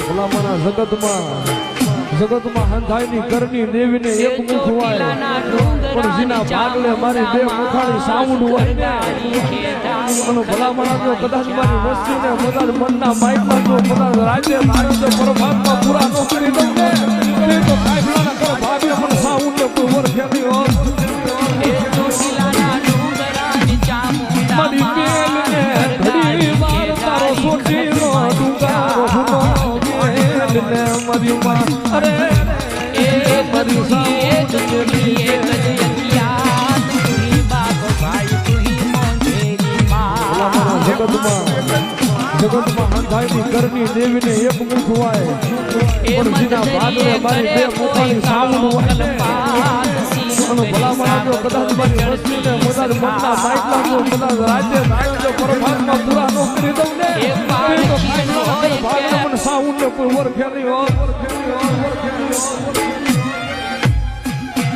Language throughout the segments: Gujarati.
ભલામણા જગતમાં હંધાઈની કરની દેવીને એક મુખ હોય પણ જીના ભાગલે મારી બે મુખાણી સાઉન્ડ હોય ને અને ભલામણા જો કદાચ મારી વસ્તીને બધા મનના માઇકમાં જો બધા રાજ્ય મારે જો પરમાત્મા પૂરા ન કરી દઉં ને તો કાયફલાના કર ભાગે મને સાઉન્ડ ને કોઈ વરખે નહીં હોત મારી બેલને ઘડી વાર તારો સોટીનો ડુંગારો હુનો બેલને મારી માં અરે એ મારી સાઉન્ડ મેલી એક જગ્યા તુહી બાપો ભાઈ તુહી મોંઘેરી માં જગતમાં હંધાઈની કરની દેવીને એક મુખ હોય પણ જીના ભાગલે મારી બે મુખાની સાઉન્ડ હોય અને ભલામણા જો કદાચ મારી વસ્તીને બધા મનના માઇકમાં જો કદાચ રાજ્ય ધારણ જો પરમાત્મા પૂરા ન કરી દઉં ને તો ભાગને મને સાઉન્ડ ને કોઈ વરખે નહીં હોત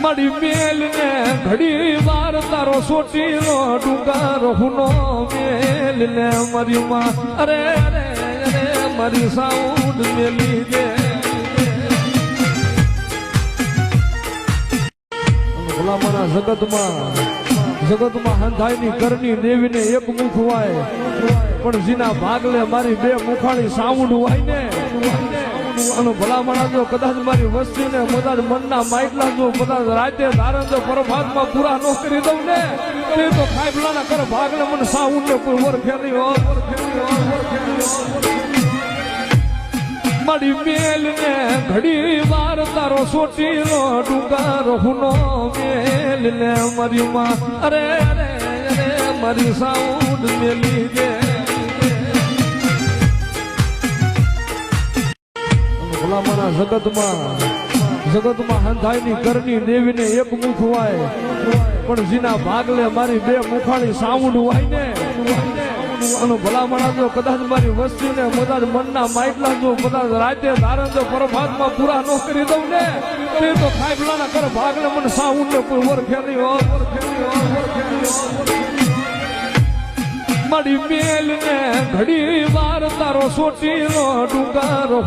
મારી મેલને ઘડી વાર તારો સોટીનો ડુંગારો હુનો મેલને મારી માં અરે મારી સાઉન્ડ મેલી દે ભલામણા જગતમાં હંધાઈની કરની દેવીને એક મુખ હોય પણ જીના ભાગલે મારી બે મુખાણી સાઉન્ડ હોય ને અને ભલામણા જો કદાચ મારી વસ્તીને બધા મનના માઇકલા જો બધા રાજ્ય ધારણ જો પરમાત્મા પૂરા ન કરી દઉં ને તો કાયફલાના કર ભાગલે મને સાઉન્ડ ને કોઈ વરખે નહીં હોત મારી મેલને ઘડી વાર તારો સોટીનો ડુંગારો હુનો મેલને મારી માં અરે મારી સાઉન્ડ મેલી દે ભલામણા જગતમાં હંધાઈની કરની દેવીને એક મુખ હોય પણ જીના ભાગલે મારી બે મુખાણી સાઉન્ડ હોય ને અને ભલામણા જો કદાચ મારી વસ્તીને બધા મનના માઇકલા જો બધા રાજ્ય ધારણ જો પરમાત્મા પૂરા ન કરી દઉં ને તો કાયફલાના કર ભાગલે મને સાઉન્ડ ને કોઈ વરખે નહીં હોત મારી મેલને ઘડી વાર તારો સોટીનો ડુંગારો